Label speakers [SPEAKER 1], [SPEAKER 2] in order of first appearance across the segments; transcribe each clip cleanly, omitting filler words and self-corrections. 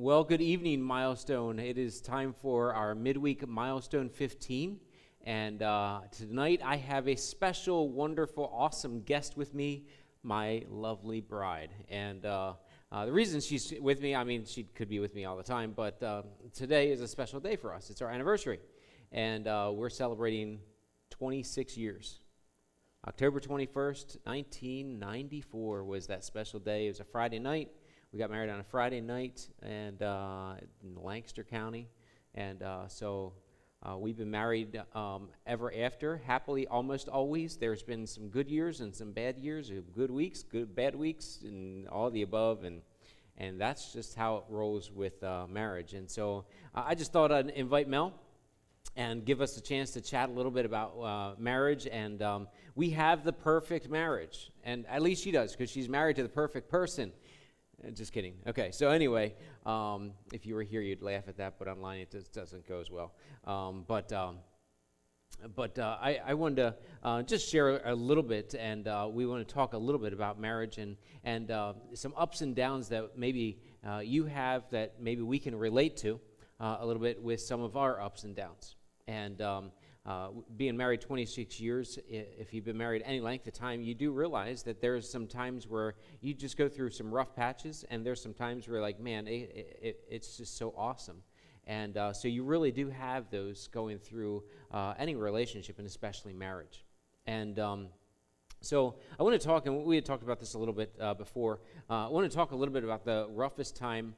[SPEAKER 1] Well, good evening, Milestone. It is time for our midweek Milestone 15. And tonight I have a special, wonderful, awesome guest with me, my lovely bride. And the reason she's with me, I mean, she could be with me all the time, but today is a special day for us. It's our anniversary. And we're celebrating 26 years. October 21st, 1994 was that special day. It was a Friday night. We got married on a Friday night and in Lancaster County, and so we've been married ever after, happily almost always. There's been some good years and some bad years, good weeks, bad weeks, and all the above, and that's just how it rolls with marriage. And so I just thought I'd invite Mel and give us a chance to chat a little bit about marriage, and we have the perfect marriage, and at least she does, because she's married to the perfect person. Just kidding. Okay, so anyway, if you were here, you'd laugh at that, but online it just doesn't go as well. But I wanted to just share a little bit, and we want to talk a little bit about marriage and some ups and downs that maybe you have that maybe we can relate to a little bit with some of our ups and downs. And being married 26 years, if you've been married any length of time, you do realize that there's some times where you just go through some rough patches, and there's some times where you're like, man, it's just so awesome. And so you really do have those going through any relationship, and especially marriage. And so I want to talk, and we had talked about this a little bit before, I want to talk a little bit about the roughest time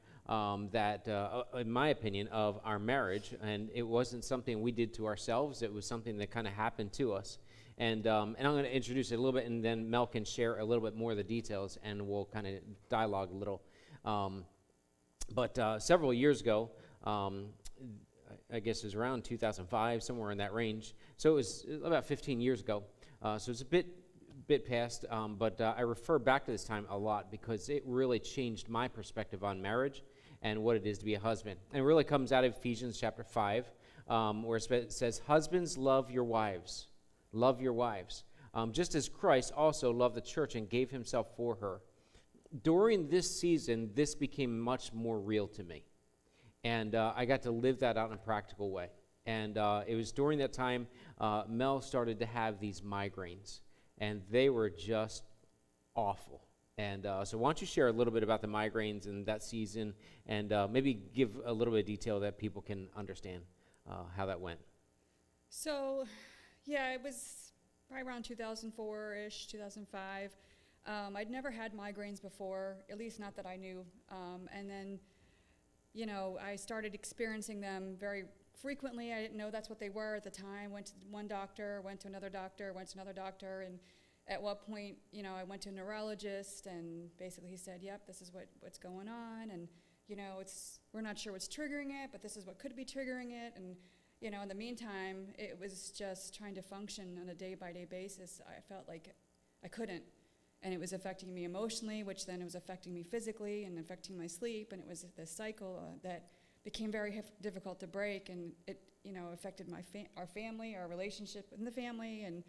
[SPEAKER 1] that, in my opinion, of our marriage, and it wasn't something we did to ourselves. It was something that kind of happened to us, and I'm going to introduce it a little bit, and then Mel can share a little bit more of the details, and we'll kind of dialogue a little. But several years ago, I guess it was around 2005, somewhere in that range. So it was about 15 years ago. So it's a bit past, but I refer back to this time a lot because it really changed my perspective on marriage and what it is to be a husband. And it really comes out of Ephesians chapter 5, where it says, "Husbands, love your wives. Love your wives. Just as Christ also loved the church and gave himself for her." During this season, this became much more real to me. And I got to live that out in a practical way. And it was during that time Mel started to have these migraines. And they were just awful. And so why don't you share a little bit about the migraines in that season, and maybe give a little bit of detail that people can understand how that went.
[SPEAKER 2] So, yeah, it was probably around 2004-ish, 2005. I'd never had migraines before, at least not that I knew. And then, I started experiencing them very frequently. I didn't know that's what they were at the time. Went to one doctor, went to another doctor, went to another doctor, and at what point, I went to a neurologist, and basically he said, "Yep, this is what's going on, and we're not sure what's triggering it, but this is what could be triggering it." And in the meantime, it was just trying to function on a day-by-day basis. I felt like I couldn't, and it was affecting me emotionally, which then it was affecting me physically and affecting my sleep, and it was this cycle that became very difficult to break, and it affected our family, our relationship in the family, and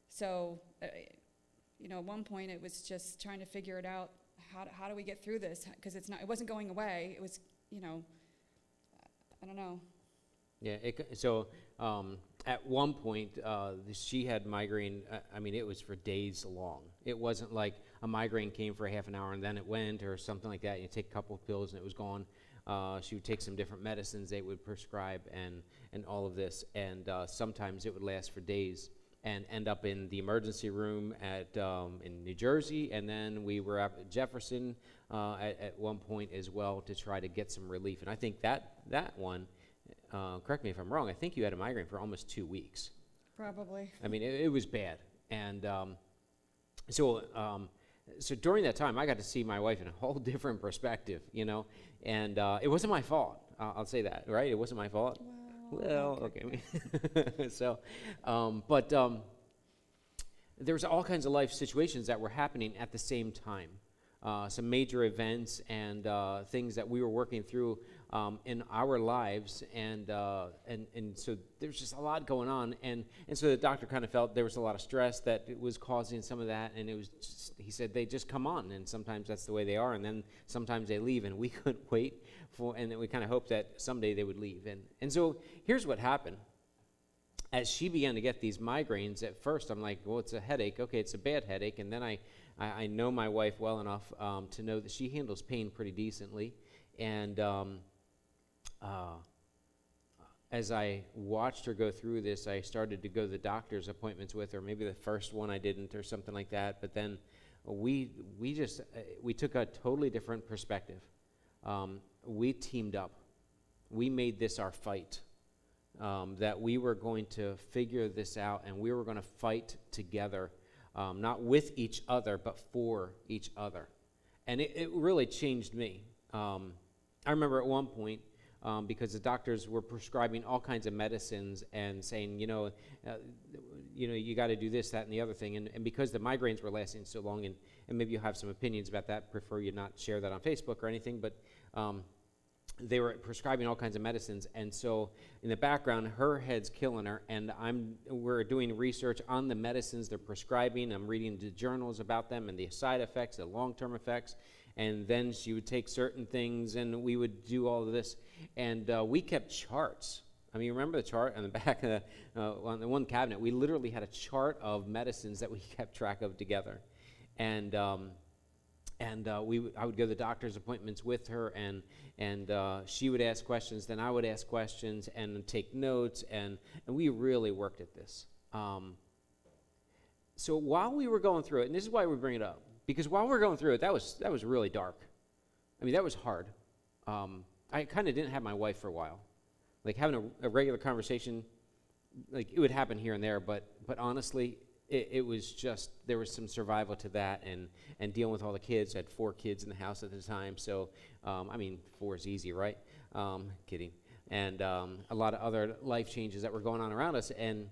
[SPEAKER 2] so at one point it was just trying to figure it out. How do we get through this? Because it wasn't going away. It was I don't know.
[SPEAKER 1] Yeah. So at one point she had migraine. I mean, it was for days long. It wasn't like a migraine came for a half an hour and then it went, or something like that. You take a couple of pills and it was gone. She would take some different medicines they would prescribe, and all of this, and sometimes it would last for days and end up in the emergency room in New Jersey, and then we were at Jefferson at one point as well to try to get some relief. And I think that one, correct me if I'm wrong, I think you had a migraine for almost 2 weeks.
[SPEAKER 2] Probably.
[SPEAKER 1] I mean, it was bad. And so during that time, I got to see my wife in a whole different perspective, and it wasn't my fault. I'll say that, right? It wasn't my fault. Well, okay. So, but there was all kinds of life situations that were happening at the same time. Some major events and things that we were working through in our lives, and so there's just a lot going on, and so the doctor kind of felt there was a lot of stress that it was causing some of that, and it was just, he said they just come on, and sometimes that's the way they are, and then sometimes they leave, and we couldn't wait for, and then we kind of hoped that someday they would leave, and so here's what happened. As she began to get these migraines, at first I'm like, well, it's a headache. Okay, it's a bad headache. And then I know my wife well enough to know that she handles pain pretty decently. And as I watched her go through this, I started to go to the doctor's appointments with her. Maybe the first one I didn't or something like that. But then we took a totally different perspective. We teamed up. We made this our fight. That we were going to figure this out, and we were going to fight together, not with each other, but for each other. And it really changed me. I remember at one point, because the doctors were prescribing all kinds of medicines and saying, you got to do this, that, and the other thing. And because the migraines were lasting so long, and maybe you have some opinions about that, prefer you not share that on Facebook or anything, but they were prescribing all kinds of medicines, and so in the background, her head's killing her, and we're doing research on the medicines they're prescribing. I'm reading the journals about them and the side effects, the long-term effects, and then she would take certain things, and we would do all of this, and we kept charts. I mean, remember the chart on the back of on the one cabinet? We literally had a chart of medicines that we kept track of together, and I would go to the doctor's appointments with her, and she would ask questions, then I would ask questions and take notes, and we really worked at this. So while we were going through it, and this is why we bring it up, because while we were going through it, that was really dark. I mean, that was hard. I kind of didn't have my wife for a while. Like having a regular conversation, like it would happen here and there, but honestly, it was just, there was some survival to that, and dealing with all the kids. I had 4 kids in the house at the time, so, 4 is easy, right? Kidding. And a lot of other life changes that were going on around us, and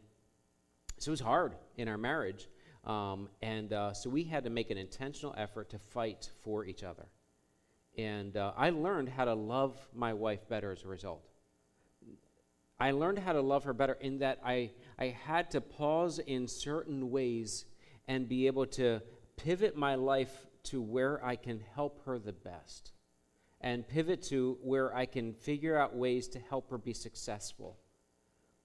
[SPEAKER 1] so it was hard in our marriage. So we had to make an intentional effort to fight for each other. And I learned how to love my wife better as a result. I learned how to love her better in that I had to pause in certain ways and be able to pivot my life to where I can help her the best, and pivot to where I can figure out ways to help her be successful.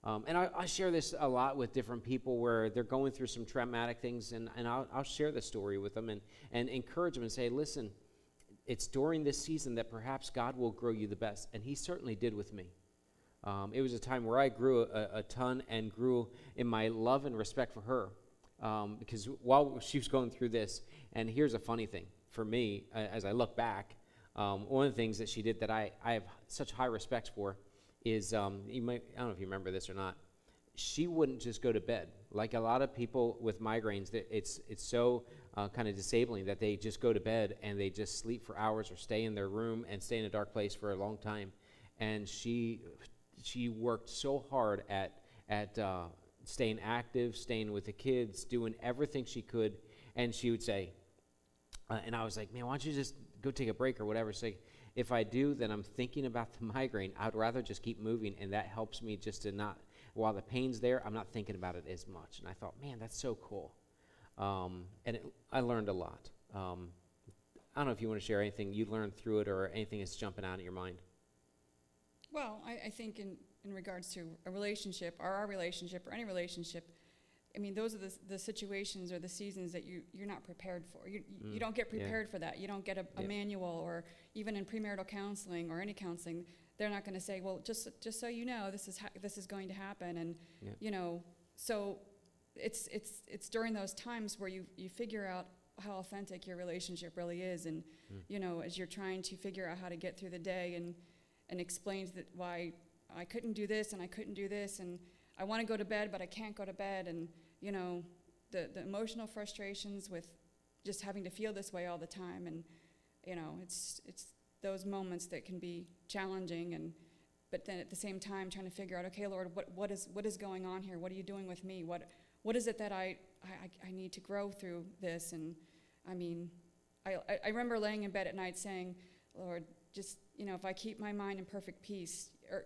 [SPEAKER 1] And I share this a lot with different people where they're going through some traumatic things, and I'll share the story with them and encourage them and say, listen, it's during this season that perhaps God will grow you the best, and he certainly did with me. It was a time where I grew a ton and grew in my love and respect for her, because while she was going through this, and here's a funny thing for me, as I look back, one of the things that she did that I have such high respect for is, I don't know if you remember this or not, she wouldn't just go to bed. Like a lot of people with migraines, it's so kind of disabling that they just go to bed and they just sleep for hours or stay in their room and stay in a dark place for a long time. And she worked so hard at staying active, staying with the kids, doing everything she could. And she would say, and I was like, man, why don't you just go take a break or whatever? Say, if I do, then I'm thinking about the migraine. I'd rather just keep moving, and that helps me just to not, while the pain's there, I'm not thinking about it as much. And I thought, man, that's so cool. I learned a lot. I don't know if you want to share anything you learned through it or anything that's jumping out in your mind.
[SPEAKER 2] Well, I think in regards to a relationship, or our relationship, or any relationship, I mean, those are the situations or the seasons that you're not prepared for. You don't get prepared for that. You don't get a manual, or even in premarital counseling or any counseling, they're not going to say, well, just so you know, this is going to happen, and so it's during those times where you figure out how authentic your relationship really is, and as you're trying to figure out how to get through the day and explains that why I couldn't do this and I couldn't do this, and I want to go to bed but I can't go to bed, and the emotional frustrations with just having to feel this way all the time, and it's those moments that can be challenging, but then at the same time trying to figure out, okay, Lord, what is going on here? What are you doing with me? What is it that I need to grow through this? And I mean, I remember laying in bed at night saying, Lord, just, if I keep my mind in perfect peace, or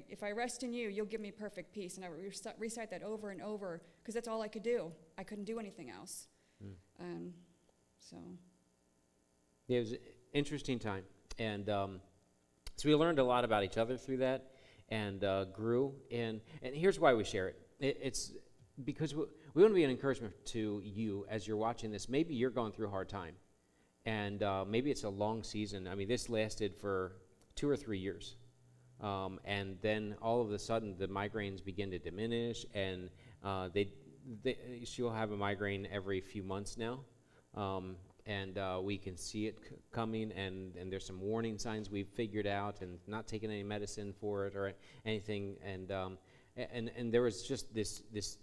[SPEAKER 2] if I rest in you, you'll give me perfect peace. And I recite that over and over, because that's all I could do. I couldn't do anything else. So.
[SPEAKER 1] Yeah, it was an interesting time. And so we learned a lot about each other through that, and grew. And here's why we share it. It's because we want to be an encouragement to you as you're watching this. Maybe you're going through a hard time, and maybe it's a long season. I mean, this lasted for 2 or 3 years. And then all of a sudden, the migraines begin to diminish, and she'll have a migraine every few months now. And we can see it coming, and there's some warning signs we've figured out, and not taking any medicine for it or anything. And there was just this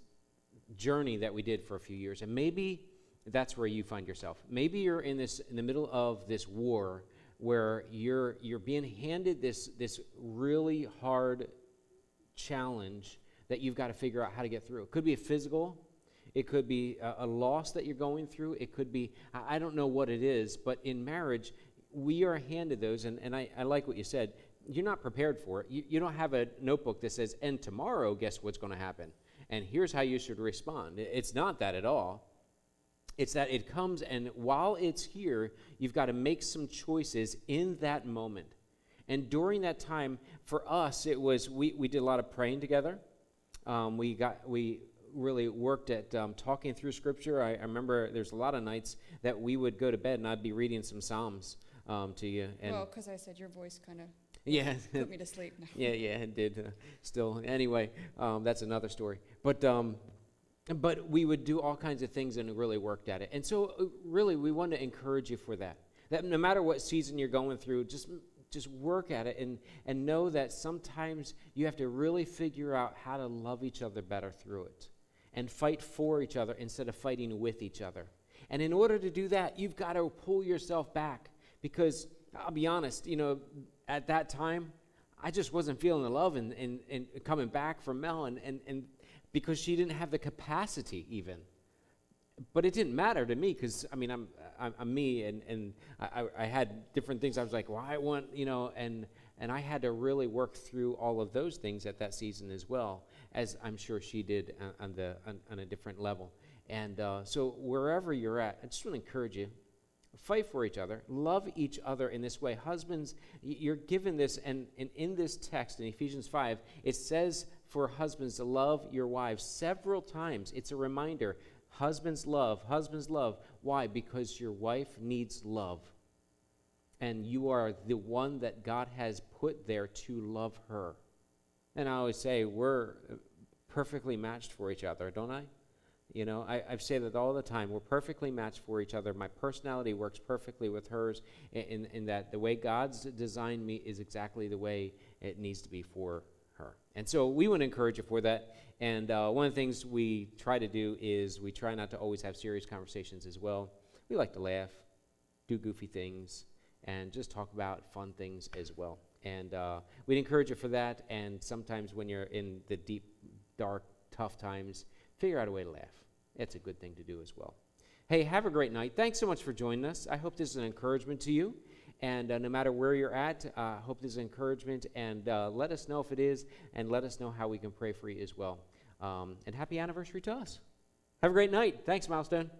[SPEAKER 1] journey that we did for a few years, and maybe that's where you find yourself. Maybe you're in the middle of this war where you're being handed this really hard challenge that you've got to figure out how to get through. It could be a physical. It could be a loss that you're going through. It could be, I don't know what it is, but in marriage, we are handed those, and I like what you said. You're not prepared for it. You don't have a notebook that says, and tomorrow, guess what's going to happen? And here's how you should respond. It's not that at all. It's that it comes, and while it's here, you've got to make some choices in that moment. And during that time, for us, it was, we did a lot of praying together. We really worked at talking through Scripture. I remember there's a lot of nights that we would go to bed and I'd be reading some Psalms to you. And
[SPEAKER 2] well, because I said your voice kind of put me to sleep.
[SPEAKER 1] yeah, it did. Still, anyway, that's another story. But we would do all kinds of things and really worked at it. And so really we want to encourage you for that. That no matter what season you're going through, just work at it and know that sometimes you have to really figure out how to love each other better through it and fight for each other instead of fighting with each other. And in order to do that, you've got to pull yourself back, because I'll be honest, at that time, I just wasn't feeling the love and coming back from Mel, and because she didn't have the capacity even. But it didn't matter to me, because I'm me, and I had different things. I was like, well, I want, and I had to really work through all of those things at that season as well, as I'm sure she did on a different level. And so wherever you're at, I just want to encourage you, fight for each other, love each other in this way. Husbands, you're given this, and in this text in Ephesians 5, it says for husbands to love your wives several times. It's a reminder. Husbands love. Why? Because your wife needs love. And you are the one that God has put there to love her. And I always say we're perfectly matched for each other, don't I? I say that all the time. We're perfectly matched for each other. My personality works perfectly with hers in that the way God's designed me is exactly the way it needs to be for her. And so we want to encourage you for that. And one of the things we try to do is we try not to always have serious conversations as well. We like to laugh, do goofy things, and just talk about fun things as well. And we'd encourage you for that. And sometimes when you're in the deep, dark, tough times, figure out a way to laugh. It's a good thing to do as well. Hey, have a great night. Thanks so much for joining us. I hope this is an encouragement to you. And no matter where you're at, I hope this is encouragement. And let us know if it is, and let us know how we can pray for you as well. And happy anniversary to us. Have a great night. Thanks, Milestone.